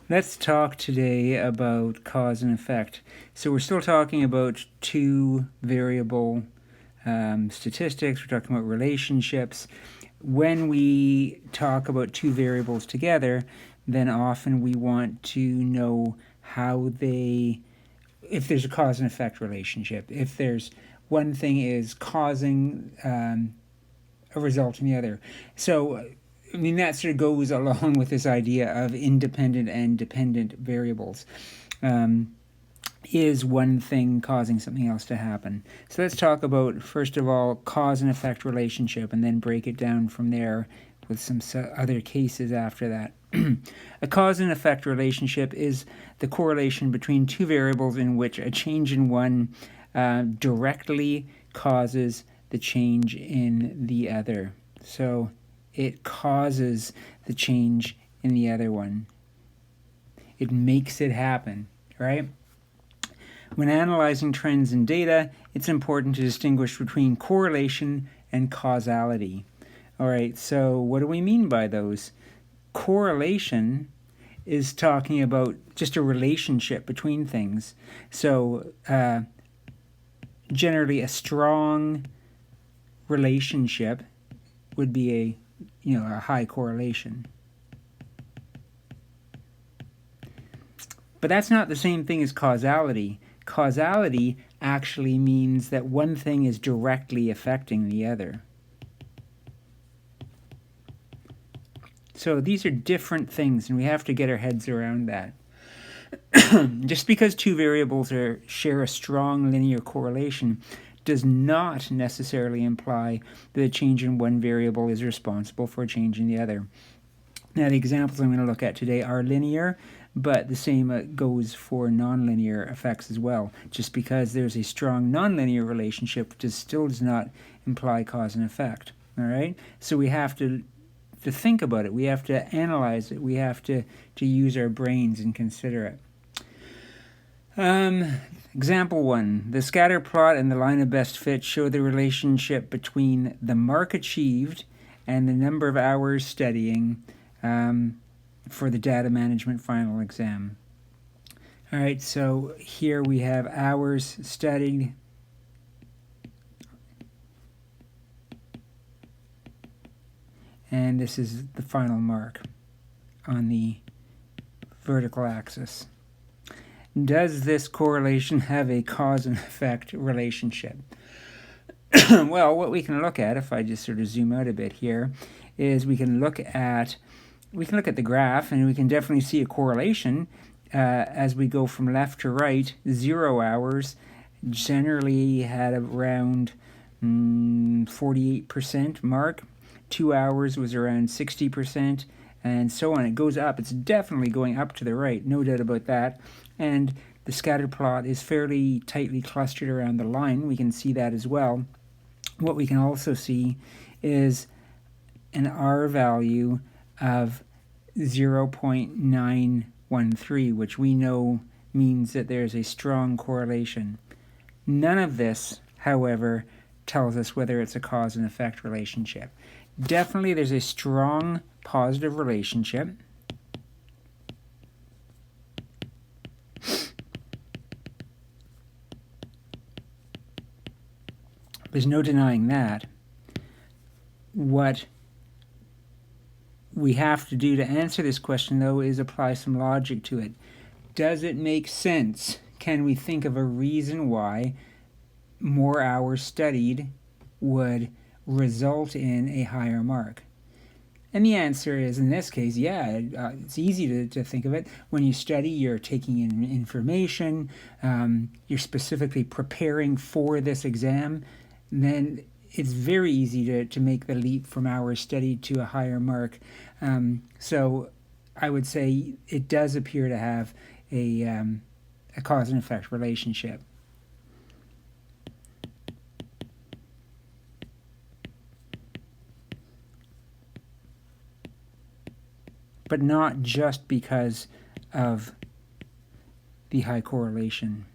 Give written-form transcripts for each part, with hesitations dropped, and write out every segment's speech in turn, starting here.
Let's talk today about cause and effect. So we're still talking about two variable statistics. We're talking about relationships. When we talk about two variables together, then often we want to know how they, if there's a cause and effect relationship, if there's one thing is causing a result in the other. So I mean, that sort of goes along with this idea of independent and dependent variables. Is one thing causing something else to happen? So let's talk about, first of all, cause and effect relationship, and then break it down from there with some other cases after that. A cause and effect relationship is the correlation between two variables in which a change in one directly causes the change in the other. So it causes the change in the other one. It makes it happen, right? When analyzing trends in data, it's important to distinguish between correlation and causality. All right, so what do we mean by those? Correlation is talking about just a relationship between things. So generally a strong relationship would be a high correlation. But that's not the same thing as causality. Causality actually means that one thing is directly affecting the other. So these are different things, and we have to get our heads around that. Just because two variables share a strong linear correlation does not necessarily imply that a change in one variable is responsible for a change in the other. Now, the examples I'm going to look at today are linear, but the same goes for nonlinear effects as well. Just because there's a strong nonlinear relationship still does not imply cause and effect. All right? So we have to think about it. We have to analyze it. We have to use our brains and consider it. Example 1. The scatter plot and the line of best fit show the relationship between the mark achieved and the number of hours studying for the data management final exam. All right, so here we have hours studied. And this is the final mark on the vertical axis. Does this correlation have a cause and effect relationship? Well, what we can look at, if I just sort of zoom out a bit here, is we can look at the graph, and we can definitely see a correlation as we go from left to right. 0 hours generally had around 48% mark. 2 hours was around 60%, and so on. It goes up. It's definitely going up to the right, no doubt about that. And the scatter plot is fairly tightly clustered around the line. We can see that as well. What we can also see is an R value of 0.913, which we know means that there's a strong correlation. None of this, however, tells us whether it's a cause and effect relationship. Definitely there's a strong positive relationship. There's no denying that. What we have to do to answer this question, though, is apply some logic to it. Does it make sense? Can we think of a reason why more hours studied would result in a higher mark? And the answer is, in this case, yeah, it's easy to think of it. When you study, you're taking in information, you're specifically preparing for this exam, then it's very easy to make the leap from hours studied to a higher mark. So I would say it does appear to have a cause and effect relationship. But not just because of the high correlation.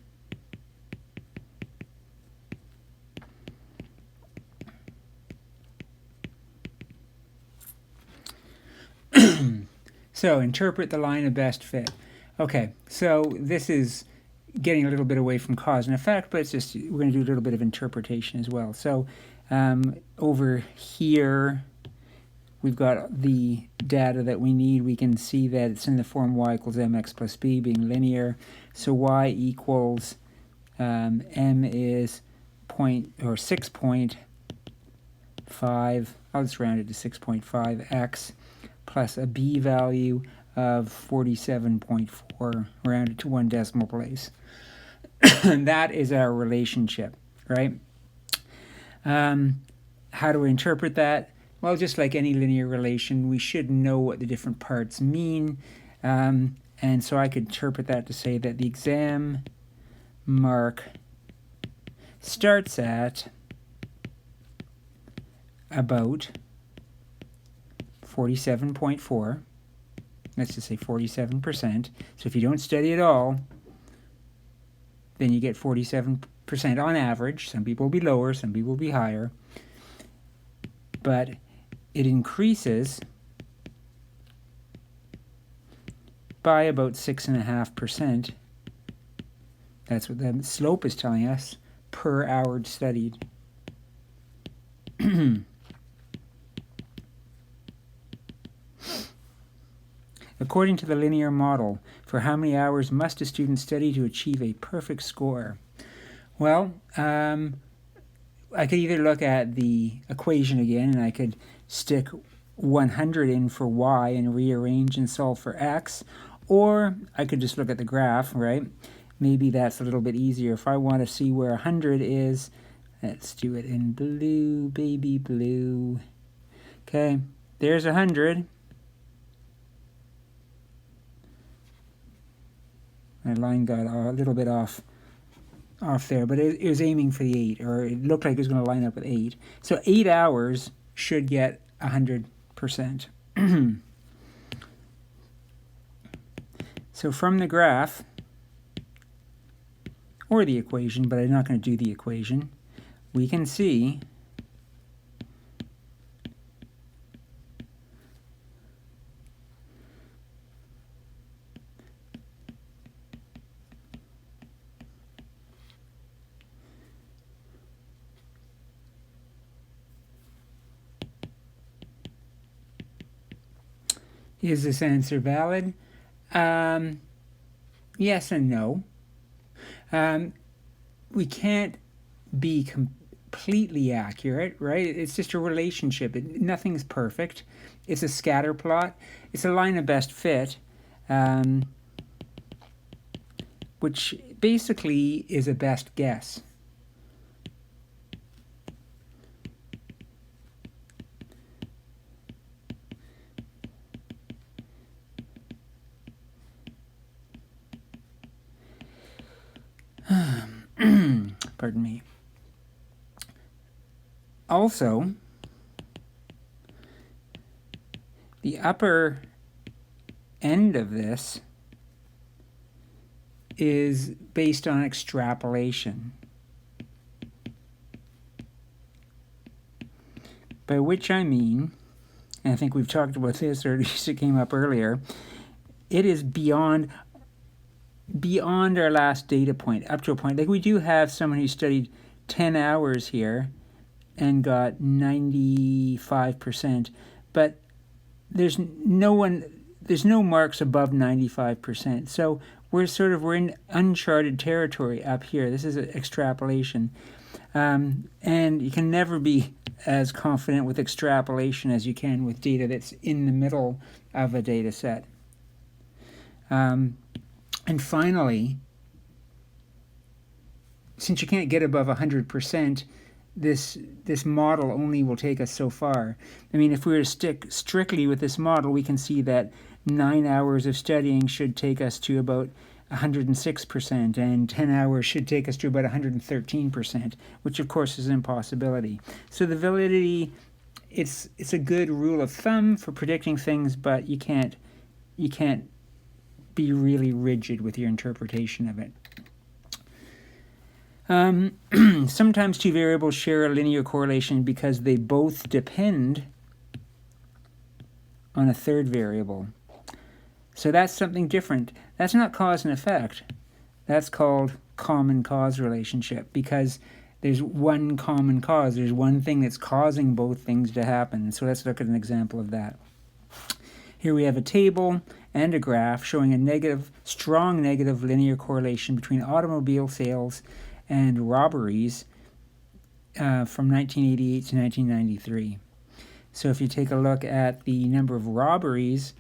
So interpret the line of best fit. Okay, so this is getting a little bit away from cause and effect, but it's just, we're going to do a little bit of interpretation as well. So over here, we've got the data that we need. We can see that it's in the form y equals mx plus b, being linear. So y equals m is 6.5. I'll just round it to 6.5x plus a b value of 47.4, rounded to 1 decimal place. And that is our relationship, right? How do we interpret that? Well, just like any linear relation, we should know what the different parts mean. And so I could interpret that to say that the exam mark starts at about 47.4. Let's just say 47%. So if you don't study at all, then you get 47% on average. Some people will be lower, some people will be higher. But it increases by about 6.5%. That's what the slope is telling us, per hour studied. According to the linear model, for how many hours must a student study to achieve a perfect score? Well, I could either look at the equation again, and I could stick 100 in for y and rearrange and solve for x, or I could just look at the graph, right? Maybe that's a little bit easier. If I want to see where 100 is, let's do it in blue, baby blue. Okay, there's 100. My line got a little bit off there, but it was aiming for the 8, or it looked like it was going to line up with 8. So 8 hours should get 100%. So from the graph, or the equation, but I'm not going to do the equation, we can see is this answer valid? Yes and no. We can't be completely accurate, right? It's just a relationship. Nothing's perfect. It's a scatter plot. It's a line of best fit, which basically is a best guess. Pardon me. Also, the upper end of this is based on extrapolation, by which I mean, and I think we've talked about this, or at least it came up earlier, it is beyond our last data point, up to a point. Like, we do have someone who studied 10 hours here and got 95%, but there's no marks above 95%. So we're in uncharted territory up here. This is an extrapolation. And you can never be as confident with extrapolation as you can with data that's in the middle of a data set. And finally, since you can't get above 100%, this model only will take us so far. I mean, if we were to stick strictly with this model, we can see that 9 hours of studying should take us to about 106%, and 10 hours should take us to about 113%, which of course is an impossibility. So the validity, it's a good rule of thumb for predicting things, but you can't be really rigid with your interpretation of it. Sometimes two variables share a linear correlation because they both depend on a third variable. So that's something different. That's not cause and effect. That's called common cause relationship, because there's one common cause. There's one thing that's causing both things to happen. So let's look at an example of that. Here we have a table and a graph showing a strong negative linear correlation between automobile sales and robberies from 1988 to 1993. So if you take a look at the number of robberies,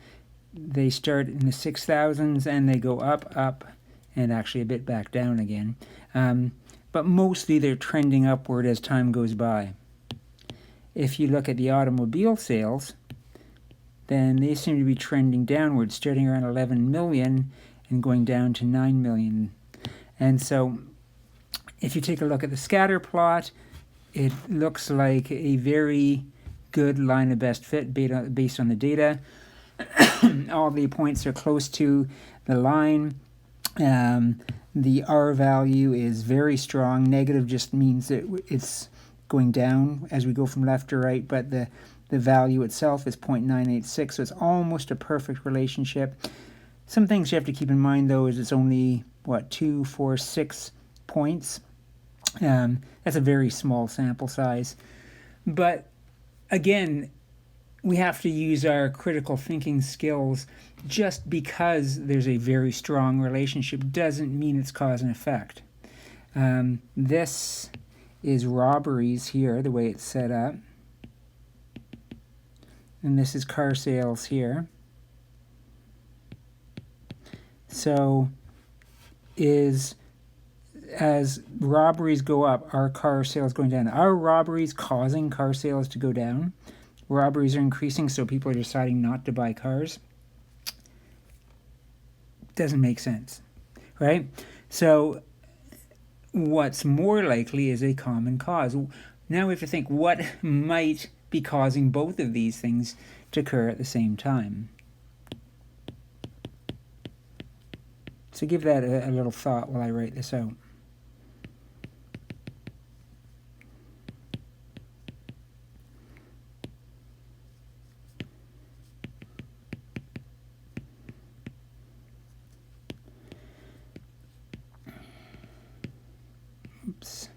they start in the 6,000s and they go up, and actually a bit back down again. But mostly they're trending upward as time goes by. If you look at the automobile sales, then they seem to be trending downward, starting around 11 million and going down to 9 million. And so if you take a look at the scatter plot, it looks like a very good line of best fit based on the data. All the points are close to the line. The R value is very strong. Negative just means that it's going down as we go from left to right, but the value itself is 0.986, so it's almost a perfect relationship. Some things you have to keep in mind, though, is it's only, 2, 4, 6 points. That's a very small sample size. But again, we have to use our critical thinking skills. Just because there's a very strong relationship doesn't mean it's cause and effect. This is robberies here, the way it's set up. And this is car sales here. So as robberies go up, are car sales going down? Are robberies causing car sales to go down? Robberies are increasing, so people are deciding not to buy cars. Doesn't make sense, right? So what's more likely is a common cause. Now we have to think, what might be causing both of these things to occur at the same time? So give that a little thought while I write this out. Oops.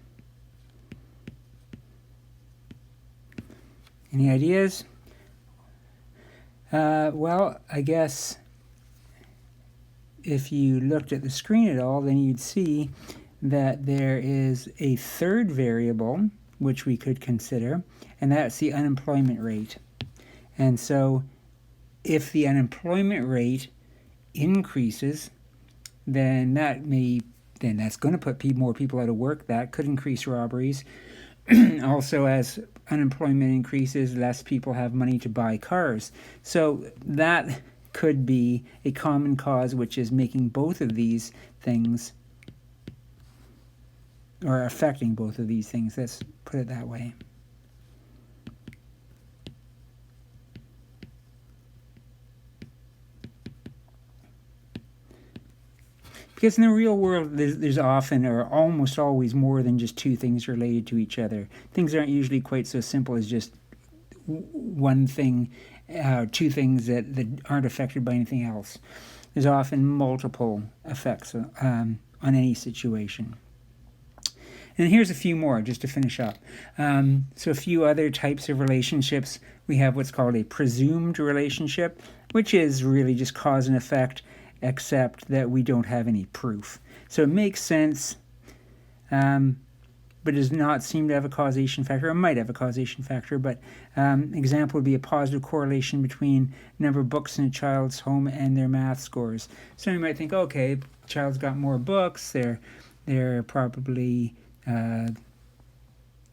Any ideas? Well, I guess if you looked at the screen at all, then you'd see that there is a third variable which we could consider, and that's the unemployment rate. And so if the unemployment rate increases, then that's going to put more people out of work. That could increase robberies. Also, as unemployment increases, less people have money to buy cars. So that could be a common cause, which is making both of these things, or affecting both of these things. Let's put it that way. Because in the real world, there's often or almost always more than just two things related to each other. Things aren't usually quite so simple as just one thing, two things that aren't affected by anything else. There's often multiple effects on any situation. And here's a few more just to finish up. So a few other types of relationships. We have what's called a presumed relationship, which is really just cause and effect, except that we don't have any proof. So it makes sense, but does not seem to have a causation factor. It might have a causation factor, but example would be a positive correlation between number of books in a child's home and their math scores. So you might think, okay, child's got more books, they're probably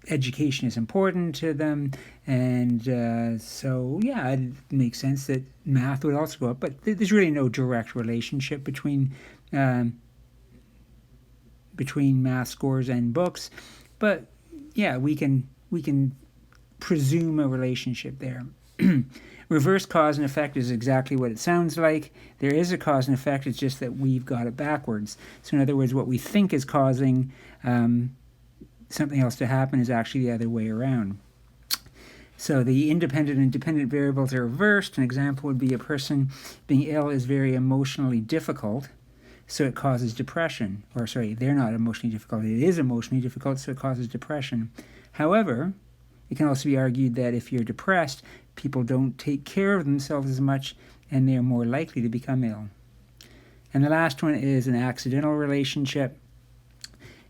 education is important to them, and so yeah, it makes sense that math would also go up. But there's really no direct relationship between math scores and books. But yeah, we can presume a relationship there. Reverse cause and effect is exactly what it sounds like. There is a cause and effect, it's just that we've got it backwards. So in other words, what we think is causing something else to happen is actually the other way around. So the independent and dependent variables are reversed. An example would be a person being ill is very emotionally difficult, so it causes depression. Or sorry, they're not emotionally difficult. It is emotionally difficult, so it causes depression. However, it can also be argued that if you're depressed, people don't take care of themselves as much, and they're more likely to become ill. And the last one is an accidental relationship.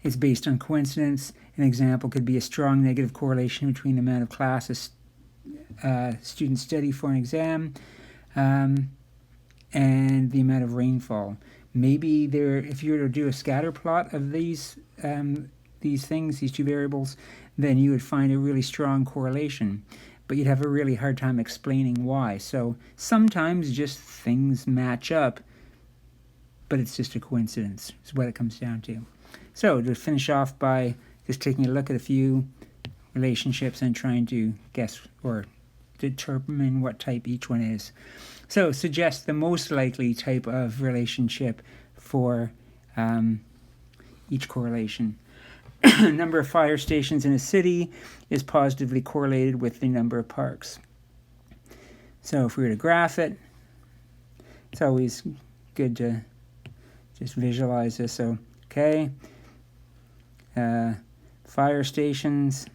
It's based on coincidence. An example could be a strong negative correlation between the amount of classes students study for an exam and the amount of rainfall. Maybe if you were to do a scatter plot of these things, these two variables, then you would find a really strong correlation, but you'd have a really hard time explaining why. So sometimes just things match up, but it's just a coincidence, is what it comes down to. So to finish off by just taking a look at a few relationships and trying to guess or determine what type each one is. So suggest the most likely type of relationship for each correlation. Number of fire stations in a city is positively correlated with the number of parks. So if we were to graph it, it's always good to just visualize this. So, okay, fire stations,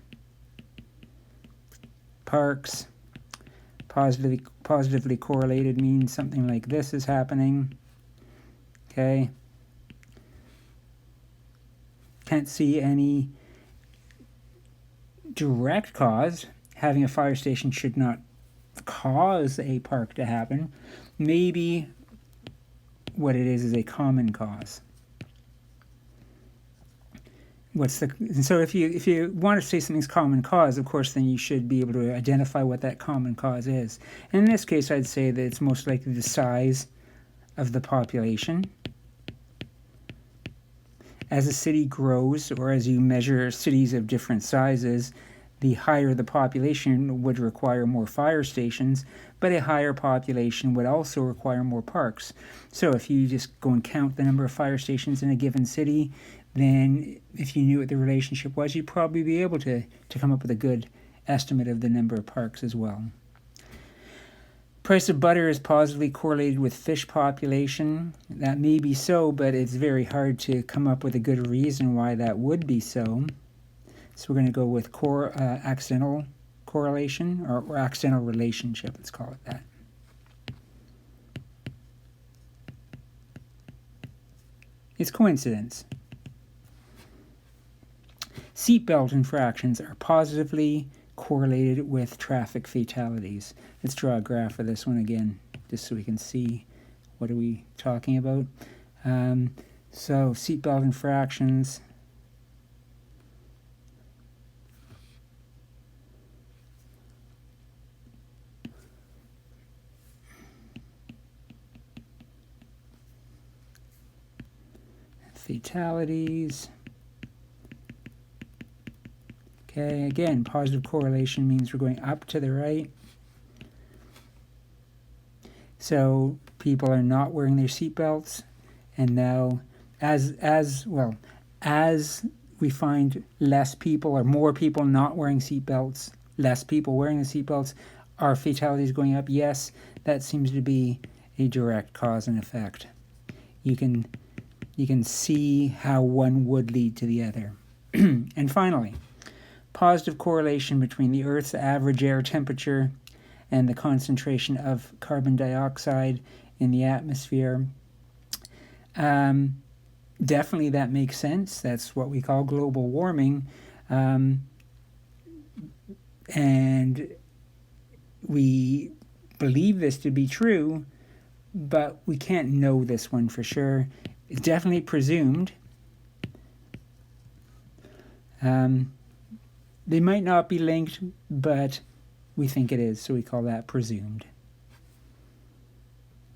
parks, positively correlated means something like this is happening. Okay. Can't see any direct cause. Having a fire station should not cause a park to happen. Maybe what it is a common cause. So if you want to say something's common cause, of course, then you should be able to identify what that common cause is. And in this case, I'd say that it's most likely the size of the population. As a city grows, or as you measure cities of different sizes, the higher the population would require more fire stations, but a higher population would also require more parks. So if you just go and count the number of fire stations in a given city, then if you knew what the relationship was, you'd probably be able to come up with a good estimate of the number of parks as well. Price of butter is positively correlated with fish population. That may be so, but it's very hard to come up with a good reason why that would be so. So we're going to go with accidental correlation, or accidental relationship, let's call it that. It's coincidence. Seatbelt infractions are positively correlated with traffic fatalities. Let's draw a graph of this one again, just so we can see what are we talking about. So seatbelt infractions. Fatalities. Okay, again, positive correlation means we're going up to the right. So people are not wearing their seatbelts, and now as we find less people or more people not wearing seatbelts, less people wearing the seatbelts, are fatalities going up? Yes, that seems to be a direct cause and effect. You can see how one would lead to the other. And finally, positive correlation between the Earth's average air temperature and the concentration of carbon dioxide in the atmosphere. Definitely that makes sense. That's what we call global warming. And we believe this to be true, but we can't know this one for sure. It's definitely presumed. They might not be linked, but we think it is, so we call that presumed.